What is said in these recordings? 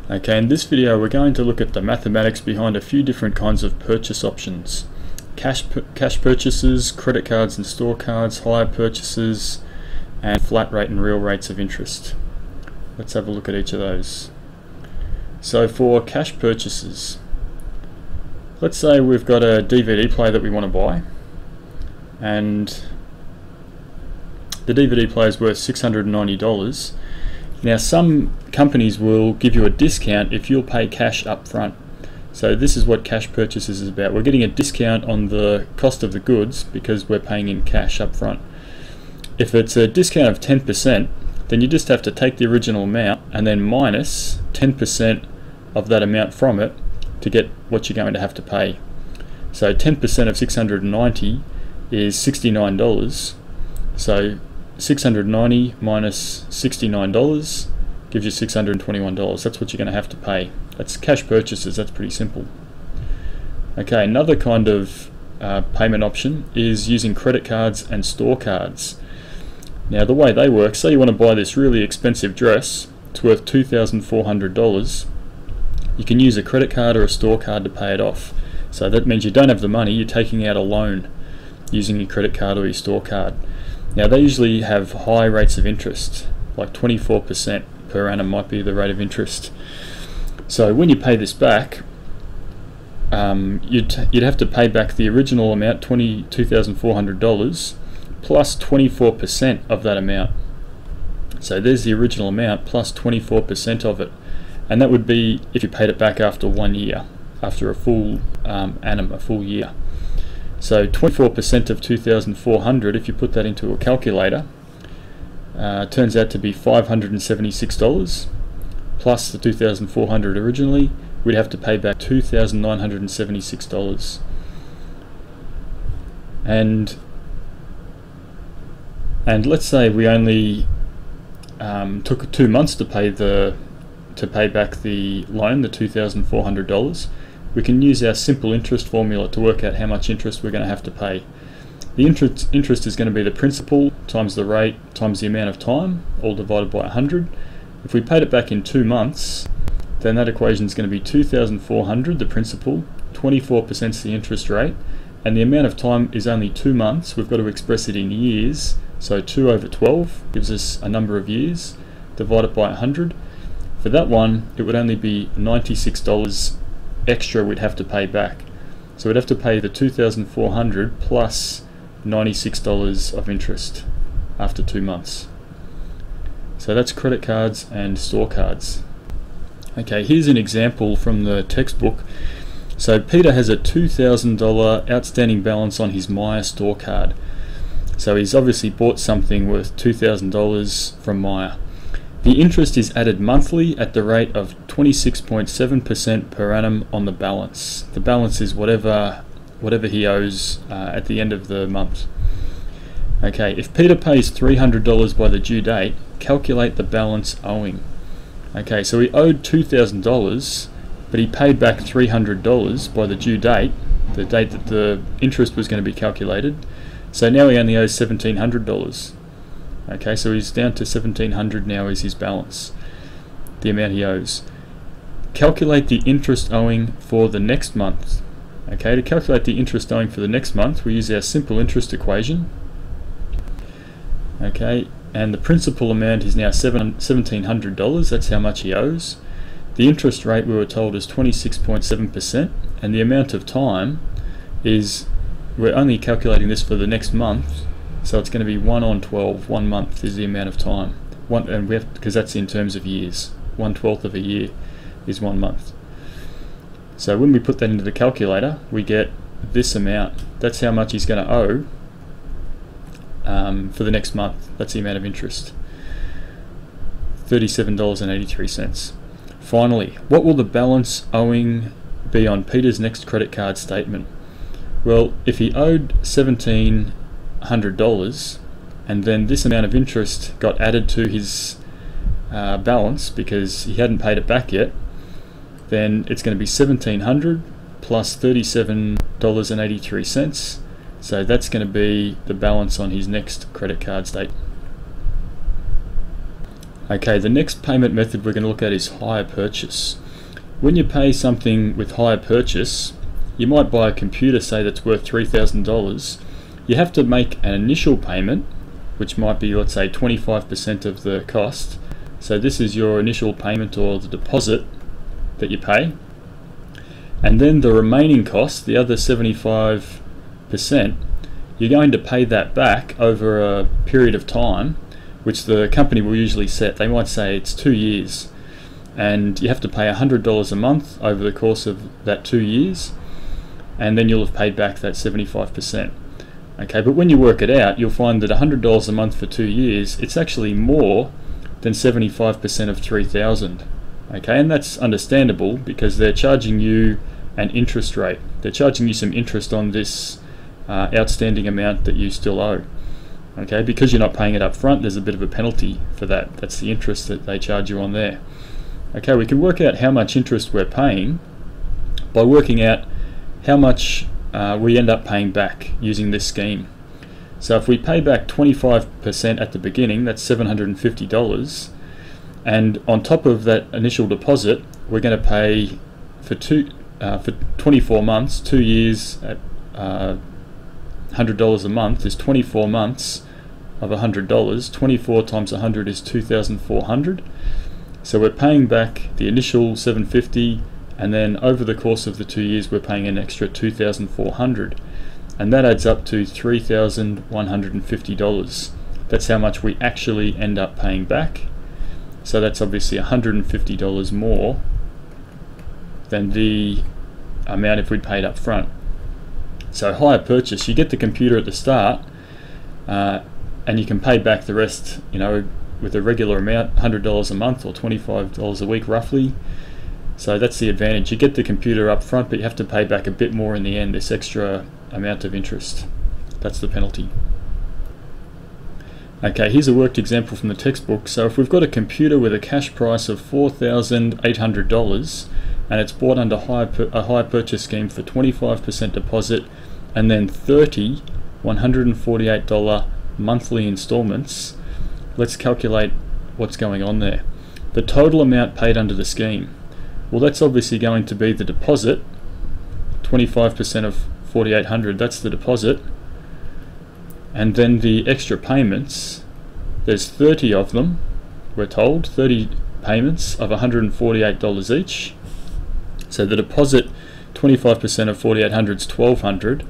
Okay, in this video we're going to look at the mathematics behind a few different kinds of purchase options. Cash purchases, credit cards and store cards, hire purchases, and flat rate and real rates of interest. Let's have a look at each of those. So for cash purchases, let's say we've got a DVD player that we want to buy, and the DVD player is worth $690. Now some companies will give you a discount if you'll pay cash up front. So this is what cash purchases is about. We're getting a discount on the cost of the goods because we're paying in cash up front. If it's a discount of 10%, then you just have to take the original amount and then minus 10% of that amount from it to get what you're going to have to pay. So 10% of 690 is $69. So 690 minus $69 gives you $621. That's what you're going to have to pay. That's cash purchases. That's pretty simple. Okay, another kind of payment option is using credit cards and store cards. Now the way they work, say you want to buy this really expensive dress, it's worth $2,400. You can use a credit card or a store card to pay it off. So that means you don't have the money, you're taking out a loan using your credit card or your store card. Now they usually have high rates of interest, like 24% per annum might be the rate of interest. So when you pay this back, you'd have to pay back the original amount, $2,400, plus 24% of that amount. So there's the original amount plus 24% of it, and that would be if you paid it back after 1 year, after a full annum, a full year. So 24% of 2,400, if you put that into a calculator, turns out to be $576 plus the 2,400 originally. We'd have to pay back $2,976. And let's say we only took 2 months to pay back the loan, the $2,400. We can use our simple interest formula to work out how much interest we're going to have to pay. The interest is going to be the principal times the rate times the amount of time, all divided by 100. If we paid it back in 2 months, then that equation is going to be 2,400, the principal, 24% is the interest rate, and the amount of time is only 2 months. We've got to express it in years, so 2 over 12 gives us a number of years, divided by 100. For that one, it would only be $96 extra we'd have to pay back. So we'd have to pay the 2,400 plus $96 of interest after 2 months. So that's credit cards and store cards. Okay, here's an example from the textbook. So Peter has a $2,000 outstanding balance on his Myer store card. So he's obviously bought something worth $2,000 from Myer. The interest is added monthly at the rate of 26.7% per annum on the balance. The balance is whatever he owes at the end of the month. Okay, if Peter pays $300 by the due date, calculate the balance owing. Okay, so he owed $2,000, but he paid back $300 by the due date, the date that the interest was going to be calculated. So now he only owes $1,700. Okay, so he's down to $1,700 now is his balance, the amount he owes. Calculate the interest owing for the next month. Okay, to calculate the interest owing for the next month, we use our simple interest equation. Okay, and the principal amount is now $1,700, that's how much he owes. The interest rate we were told is 26.7%, and the amount of time is, we're only calculating this for the next month, so it's going to be 1 on 12, 1 month is the amount of time. And we have, because that's in terms of years, 1/12 of a year is 1 month. So when we put that into the calculator, we get this amount. That's how much he's going to owe for the next month. That's the amount of interest, $37.83. Finally, what will the balance owing be on Peter's next credit card statement? Well, if he owed $1,700 and then this amount of interest got added to his balance because he hadn't paid it back yet, then it's going to be $1,700 plus $37.83. So that's going to be the balance on his next credit card statement. Okay, the next payment method we're going to look at is hire purchase. When you pay something with hire purchase, you might buy a computer, say, that's worth $3,000. You have to make an initial payment, which might be, let's say, 25% of the cost. So this is your initial payment, or the deposit that you pay. And then the remaining cost, the other 75%, you're going to pay that back over a period of time, which the company will usually set. They might say it's 2 years, and you have to pay $100 a month over the course of that 2 years, and then you'll have paid back that 75%. Okay, but when you work it out, you'll find that $100 a month for 2 years, it's actually more than 75% of $3,000. Okay, and that's understandable because they're charging you an interest rate. They're charging you some interest on this outstanding amount that you still owe. Okay, because you're not paying it up front, there's a bit of a penalty for that. That's the interest that they charge you on there. Okay, we can work out how much interest we're paying by working out how much we end up paying back using this scheme. So if we pay back 25% at the beginning, that's $750, and on top of that initial deposit, we're going to pay for 24 months, 2 years at $100 a month is 24 months of $100. 24 times 100 is 2,400. So we're paying back the initial $750, and then over the course of the 2 years we're paying an extra $2,400, and that adds up to $3,150. That's how much we actually end up paying back. So that's obviously $150 more than the amount if we'd paid up front. So hire purchase, you get the computer at the start, and you can pay back the rest, with a regular amount, $100 a month or $25 a week roughly. So that's the advantage. You get the computer up front, but you have to pay back a bit more in the end, this extra amount of interest. That's the penalty. Okay, here's a worked example from the textbook. So if we've got a computer with a cash price of $4,800, and it's bought under a hire purchase scheme for 25% deposit and then 30 $148 monthly installments, let's calculate what's going on there. The total amount paid under the scheme, well, that's obviously going to be the deposit. 25% of 4,800, that's the deposit, and then the extra payments, there's 30 of them, we're told, 30 payments of $148 each. So the deposit, 25% of 4,800 is 1,200,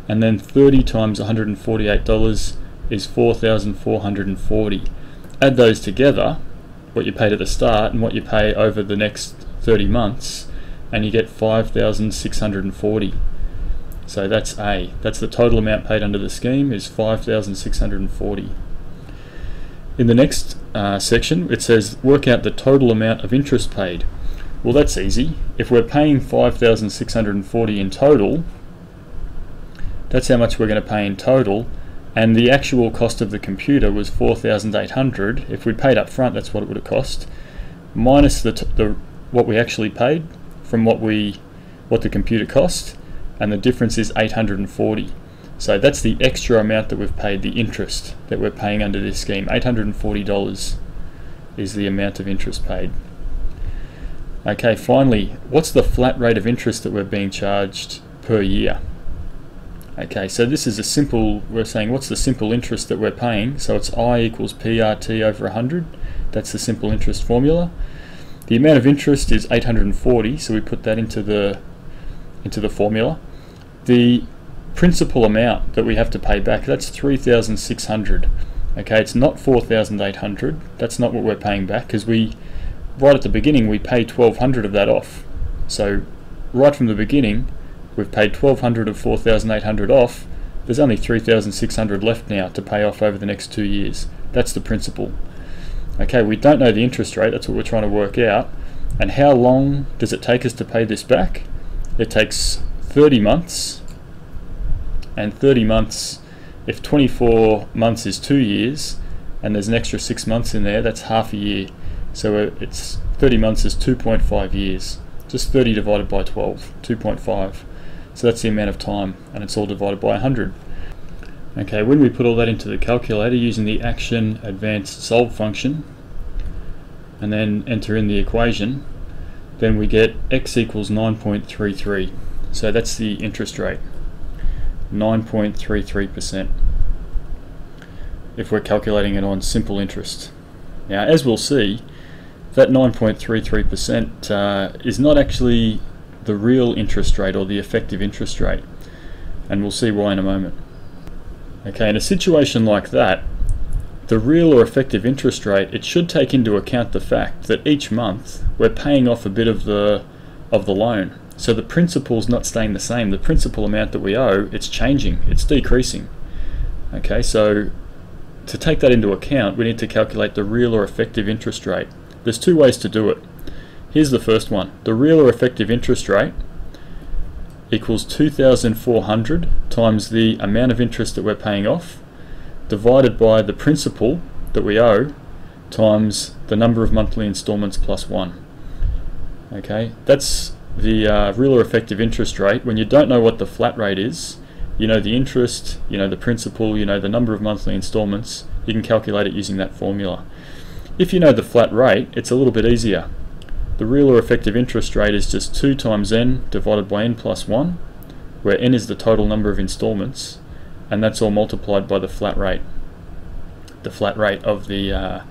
and then 30 times $148 is 4,440. Add those together, what you paid at the start and what you pay over the next 30 months, and you get 5,640. So that's A. That's the total amount paid under the scheme, is 5,640. In the next section, it says work out the total amount of interest paid. Well, that's easy. If we're paying 5,640 in total, that's how much we're going to pay in total, and the actual cost of the computer was 4,800. If we paid up front, that's what it would have cost, minus what we actually paid from what the computer cost, and the difference is 840. So that's the extra amount that we've paid, the interest that we're paying under this scheme. $840 is the amount of interest paid. Okay, finally, what's the flat rate of interest that we're being charged per year? Okay, so this is we're saying what's the simple interest that we're paying, so it's I equals PRT over 100. That's the simple interest formula. The amount of interest is 840, so we put that into the formula. The principal amount that we have to pay back, that's 3,600. Okay, it's not 4,800. That's not what we're paying back, because right at the beginning we pay 1,200 of that off. So right from the beginning we've paid 1,200 of 4,800 off. There's only 3,600 left now to pay off over the next 2 years. That's the principal. Okay, we don't know the interest rate, that's what we're trying to work out. And how long does it take us to pay this back? It takes 30 months, and 30 months, if 24 months is 2 years, and there's an extra 6 months in there, that's half a year. So it's 30 months is 2.5 years. Just 30 divided by 12, 2.5. So that's the amount of time, and it's all divided by 100. Okay, when we put all that into the calculator using the action advanced solve function, and then enter in the equation, then we get x equals 9.33. So that's the interest rate, 9.33%, if we're calculating it on simple interest. Now, as we'll see, that 9.33% is not actually the real interest rate or the effective interest rate, and we'll see why in a moment. Okay, in a situation like that, the real or effective interest rate, it should take into account the fact that each month we're paying off a bit of the loan. So the principal's not staying the same. The principal amount that we owe, it's changing, it's decreasing. Okay, so to take that into account, we need to calculate the real or effective interest rate. There's two ways to do it. Here's the first one. The real or effective interest rate equals 2,400 times the amount of interest that we're paying off, divided by the principal that we owe times the number of monthly installments plus 1. Okay, that's the real or effective interest rate. When you don't know what the flat rate is, you know the interest, you know the principal, you know the number of monthly installments, you can calculate it using that formula. If you know the flat rate, it's a little bit easier. The real or effective interest rate is just 2 times n divided by n plus 1, where n is the total number of installments, and that's all multiplied by the flat rate. The flat rate of the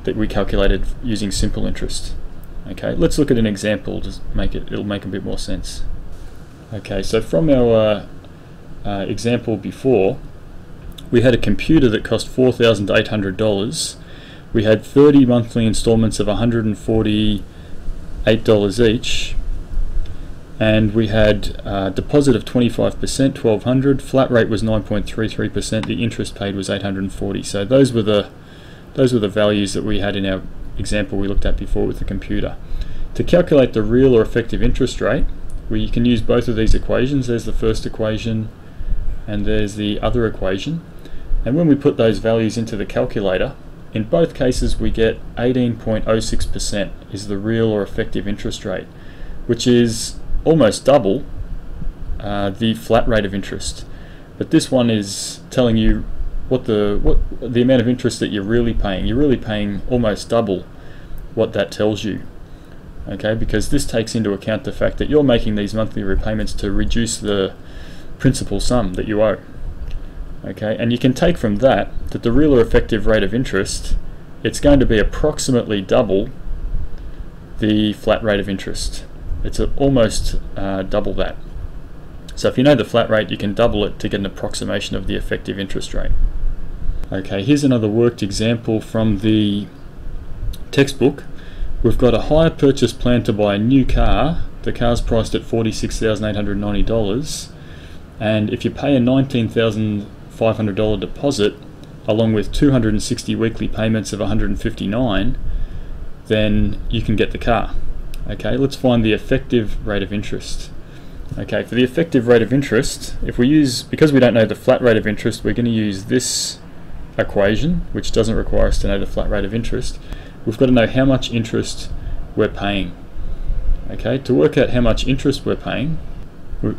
that we calculated using simple interest. Okay, let's look at an example to it'll make a bit more sense. Okay, so from our example before, we had a computer that cost $4,800. We had 30 monthly installments of $148 each, and we had a deposit of 25%, $1,200. Flat rate was 9.33%. The interest paid was $840. So those were the values that we had in our example we looked at before with the computer. To calculate the real or effective interest rate, we can use both of these equations. There's the first equation, and there's the other equation. And when we put those values into the calculator, in both cases we get 18.06% is the real or effective interest rate, which is almost double the flat rate of interest. But this one is telling you what the amount of interest that you're really paying. You're really paying almost double what that tells you. Okay, because this takes into account the fact that you're making these monthly repayments to reduce the principal sum that you owe. Okay, and you can take from that the real or effective rate of interest, it's going to be approximately double the flat rate of interest. It's almost double that. So if you know the flat rate, you can double it to get an approximation of the effective interest rate. Okay, here's another worked example from the textbook. We've got a hire purchase plan to buy a new car. The car's priced at $46,890, and if you pay a $19,500 deposit along with 260 weekly payments of $159, then you can get the car. Okay, let's find the effective rate of interest. Okay, for the effective rate of interest, because we don't know the flat rate of interest, we're going to use this equation, which doesn't require us to know the flat rate of interest. We've got to know how much interest we're paying. Okay, to work out how much interest we're paying, we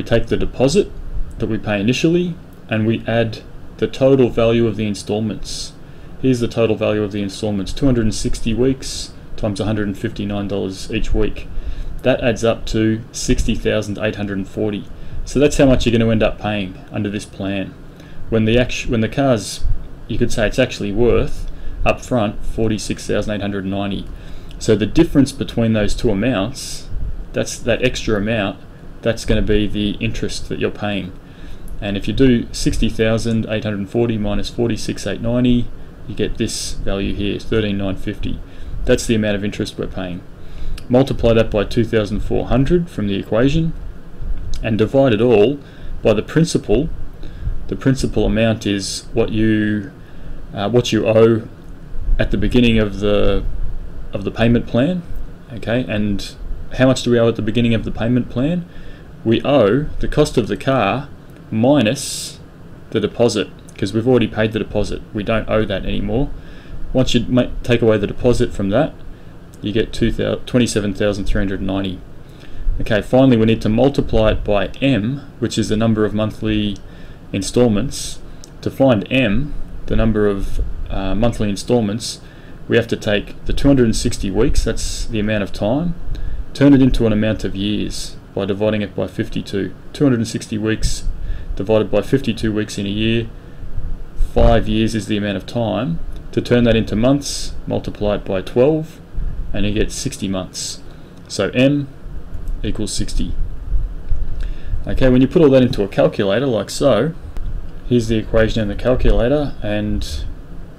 take the deposit that we pay initially, and we add the total value of the installments. Here's the total value of the installments, 260 weeks times $159 each week. That adds up to $60,840. So that's how much you're going to end up paying under this plan. When the car's, you could say it's actually worth up front $46,890. So the difference between those two amounts, that's that extra amount, that's going to be the interest that you're paying. And if you do 60,840 minus 46,890, you get this value here, 13,950. That's the amount of interest we're paying. Multiply that by 2,400 from the equation, and divide it all by the principal. The principal amount is what you owe at the beginning of the payment plan. Okay, and how much do we owe at the beginning of the payment plan? We owe the cost of the car minus the deposit, because we've already paid the deposit. We don't owe that anymore. Once you take away the deposit from that, you get 27,390. Okay, finally we need to multiply it by M, which is the number of monthly installments. To find M, the number of monthly installments, we have to take the 260 weeks, that's the amount of time, turn it into an amount of years by dividing it by 52. 260 weeks divided by 52 weeks in a year, 5 years is the amount of time. To turn that into months, multiply it by 12 and you get 60 months. So M equals 60. Okay, when you put all that into a calculator like so, here's the equation in the calculator and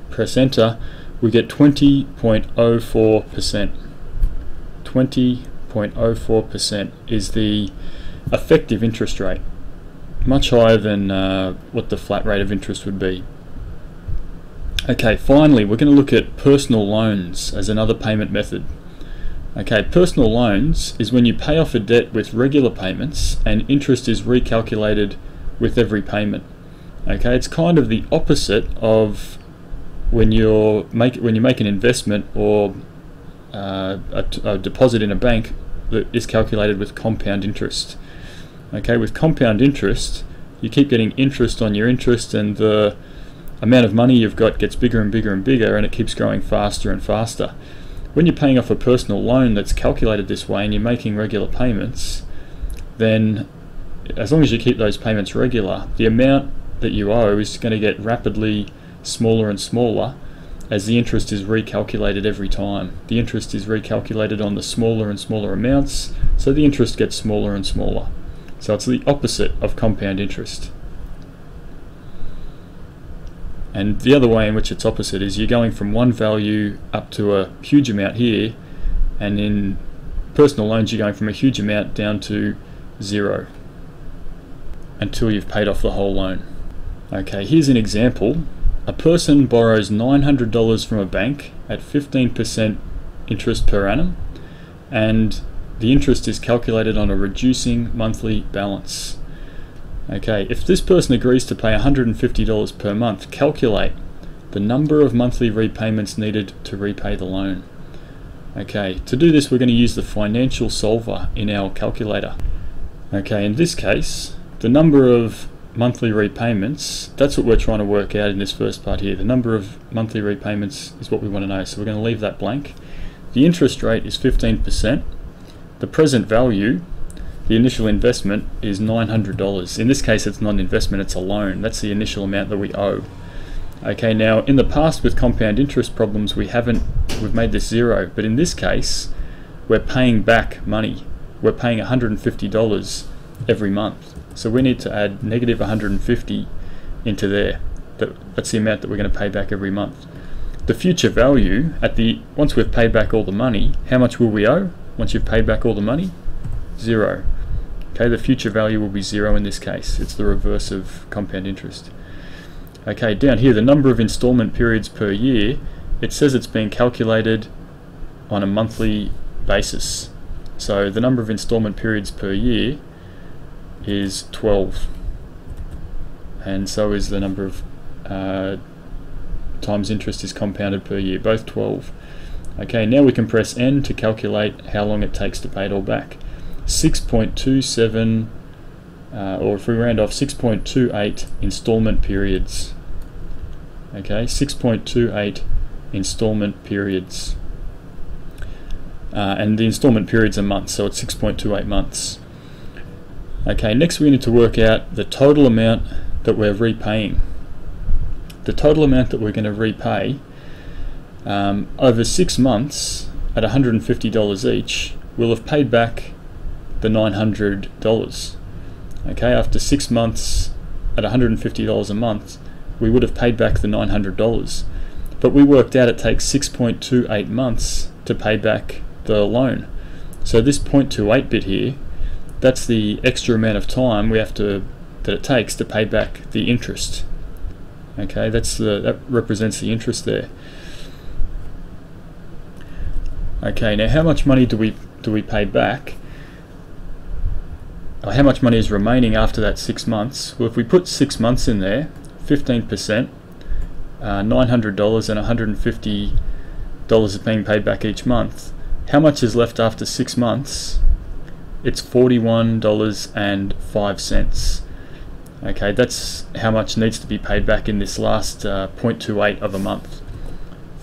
press enter, we get 20.04%. 20.04% is the effective interest rate, much higher than what the flat rate of interest would be. Okay, finally we're going to look at personal loans as another payment method. Okay, personal loans is when you pay off a debt with regular payments and interest is recalculated with every payment. Okay, it's kind of the opposite of when you make an investment or a deposit in a bank that is calculated with compound interest. Okay, with compound interest, you keep getting interest on your interest, and the amount of money you've got gets bigger and bigger and bigger, and it keeps growing faster and faster. When you're paying off a personal loan that's calculated this way and you're making regular payments, then as long as you keep those payments regular, the amount that you owe is going to get rapidly smaller and smaller as the interest is recalculated every time. The interest is recalculated on the smaller and smaller amounts, so the interest gets smaller and smaller. So it's the opposite of compound interest. And the other way in which it's opposite is you're going from one value up to a huge amount here, and in personal loans you're going from a huge amount down to zero until you've paid off the whole loan. Okay, here's an example. A person borrows $900 from a bank at 15% interest per annum, and the interest is calculated on a reducing monthly balance. Okay, if this person agrees to pay $150 per month, calculate the number of monthly repayments needed to repay the loan. Okay, to do this we're going to use the financial solver in our calculator. Okay, in this case, the number of monthly repayments, that's what we're trying to work out in this first part here. The number of monthly repayments is what we want to know, so we're going to leave that blank. The interest rate is 15%. The present value, the initial investment, is $900. In this case it's not an investment, it's a loan. That's the initial amount that we owe. Okay, now in the past with compound interest problems we've made this zero, but in this case we're paying back money. We're paying $150 every month. So we need to add negative 150 into there. That's the amount that we're going to pay back every month. The future value, once we've paid back all the money, how much will we owe once you've paid back all the money? Zero. Okay, the future value will be zero in this case. It's the reverse of compound interest. Okay, down here, the number of installment periods per year, it says it's being calculated on a monthly basis. So the number of installment periods per year is 12, and so is the number of times interest is compounded per year, both 12. Okay, now we can press N to calculate how long it takes to pay it all back. 6.27, or if we round off, 6.28 installment periods. Okay, 6.28 installment periods. And the installment periods are months, so it's 6.28 months. Okay, next we need to work out the total amount that we're repaying. The total amount that we're going to repay over 6 months at $150 each, we'll have paid back the $900. Okay, after 6 months at $150 a month, we would have paid back the $900. But we worked out it takes 6.28 months to pay back the loan. So this 0.28 bit here, that's the extra amount of time that it takes to pay back the interest. Okay, that represents the interest there. Okay, now how much money do we pay back? Or how much money is remaining after that 6 months? Well, if we put 6 months in there, 15%, $900 and $150 is being paid back each month. How much is left after 6 months? It's $41.05. Okay, that's how much needs to be paid back in this last 0.28 of a month.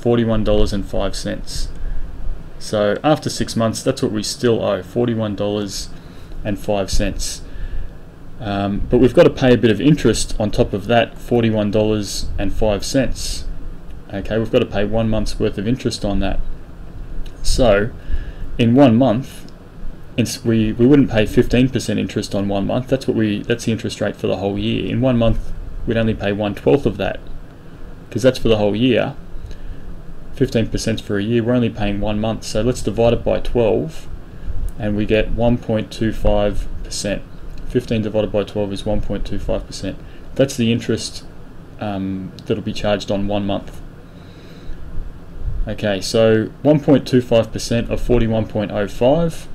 $41.05. So after 6 months, that's what we still owe, $41.05. But we've got to pay a bit of interest on top of that $41.05. Okay, we've got to pay 1 month's worth of interest on that. So in 1 month, we wouldn't pay 15% interest on 1 month. That's the interest rate for the whole year. In 1 month, we'd only pay 1/12 of that, because that's for the whole year. 15% for a year. We're only paying 1 month. So let's divide it by 12, and we get 1.25%. 15 divided by 12 is 1.25%. That's the interest that'll be charged on 1 month. Okay, so 1.25% of 41.05.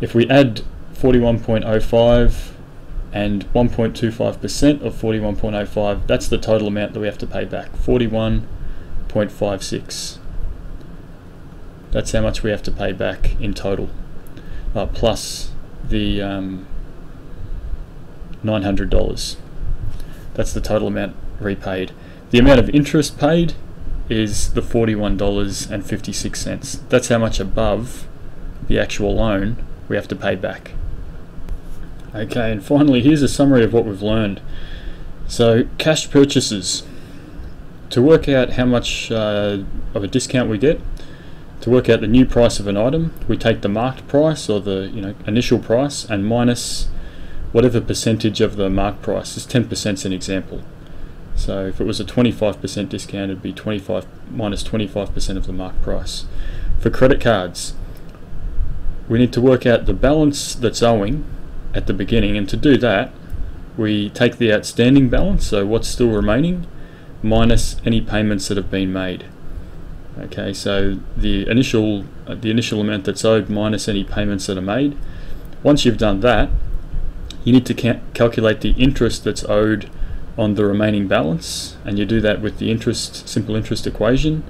If we add 41.05 and 1.25% of 41.05, that's the total amount that we have to pay back, 41.56. That's how much we have to pay back in total, plus the $900. That's the total amount repaid. The amount of interest paid is the $41.56. That's how much above the actual loan we have to pay back. Okay, and finally, here's a summary of what we've learned. So, cash purchases. To work out how much of a discount we get, to work out the new price of an item, we take the marked price, or the initial price, and minus whatever percentage of the marked price. This 10% is an example. So if it was a 25% discount, it'd be 25 minus 25% of the marked price. For credit cards, we need to work out the balance that's owing at the beginning, and to do that, we take the outstanding balance, so what's still remaining, minus any payments that have been made. Okay, so the initial amount that's owed minus any payments that are made. Once you've done that, you need to calculate the interest that's owed on the remaining balance, and you do that with the simple interest equation.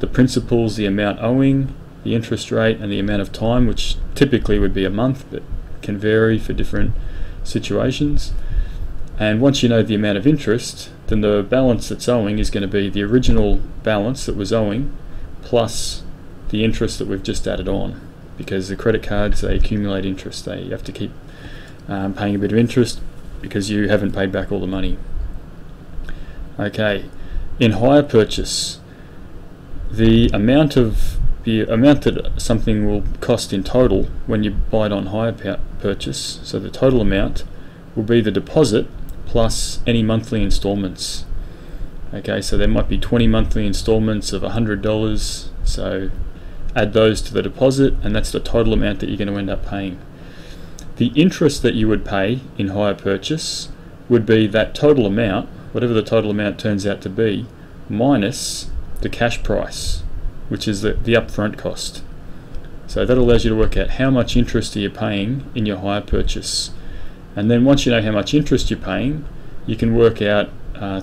The principal's the amount owing, the interest rate, and the amount of time, which typically would be a month, but can vary for different situations. And once you know the amount of interest, then the balance that's owing is going to be the original balance that was owing plus the interest that we've just added on, because the credit cards, they accumulate interest. You have to keep paying a bit of interest because you haven't paid back all the money. Okay, in hire purchase, the amount that something will cost in total when you buy it on hire purchase, so the total amount will be the deposit plus any monthly installments. Okay, so there might be 20 monthly installments of $100, so add those to the deposit, and that's the total amount that you're going to end up paying. The interest that you would pay in hire purchase would be that total amount, whatever the total amount turns out to be, minus the cash price, which is the upfront cost. So that allows you to work out how much interest are you paying in your hire purchase. And then once you know how much interest you're paying, you can work out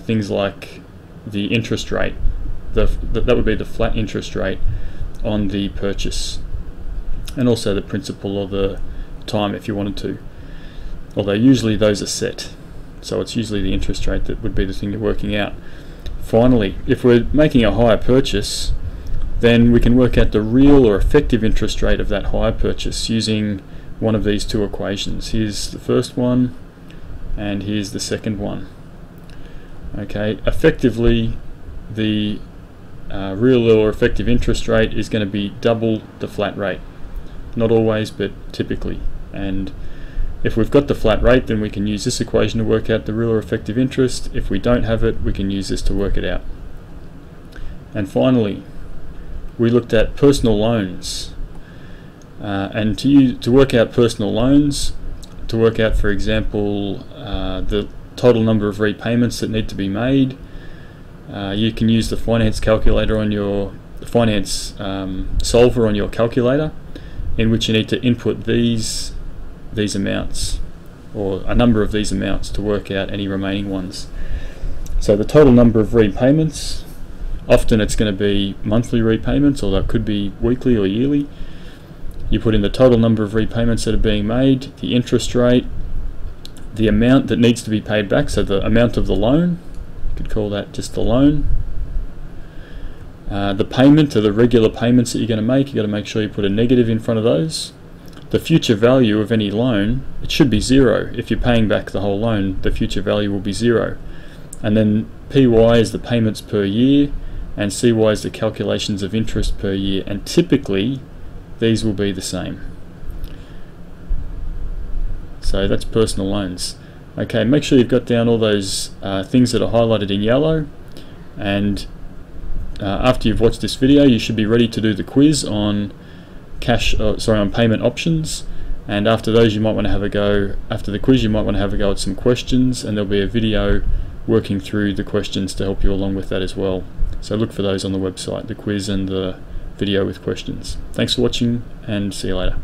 things like the interest rate. That would be the flat interest rate on the purchase, and also the principal or the time if you wanted to. Although usually those are set, so it's usually the interest rate that would be the thing you're working out. Finally, if we're making a hire purchase, then we can work out the real or effective interest rate of that hire purchase using one of these two equations. Here's the first one, and here's the second one. Okay, effectively, the real or effective interest rate is going to be double the flat rate. Not always, but typically. And if we've got the flat rate, then we can use this equation to work out the real or effective interest. If we don't have it, we can use this to work it out. And finally, we looked at personal loans. And to work out personal loans, to work out, for example, the total number of repayments that need to be made, you can use the finance calculator on the finance solver on your calculator, in which you need to input these amounts, or a number of these amounts, to work out any remaining ones. So the total number of repayments, often it's going to be monthly repayments, although it could be weekly or yearly. You put in the total number of repayments that are being made, the interest rate, the amount that needs to be paid back, so the amount of the loan, you could call that just the loan, The payment are the regular payments that you're going to make. You've got to make sure you put a negative in front of those. The future value of any loan, it should be 0. If you're paying back the whole loan, the future value will be 0. And then PY is the payments per year, and CY is the calculations of interest per year, and typically these will be the same. So that's personal loans. Okay, make sure you've got down all those things that are highlighted in yellow, and after you've watched this video you should be ready to do the quiz on on payment options. And after those, you might want to have a go, after the quiz you might want to have a go at some questions, and there'll be a video working through the questions to help you along with that as well. So look for those on the website, the quiz and the video with questions. Thanks for watching, and see you later.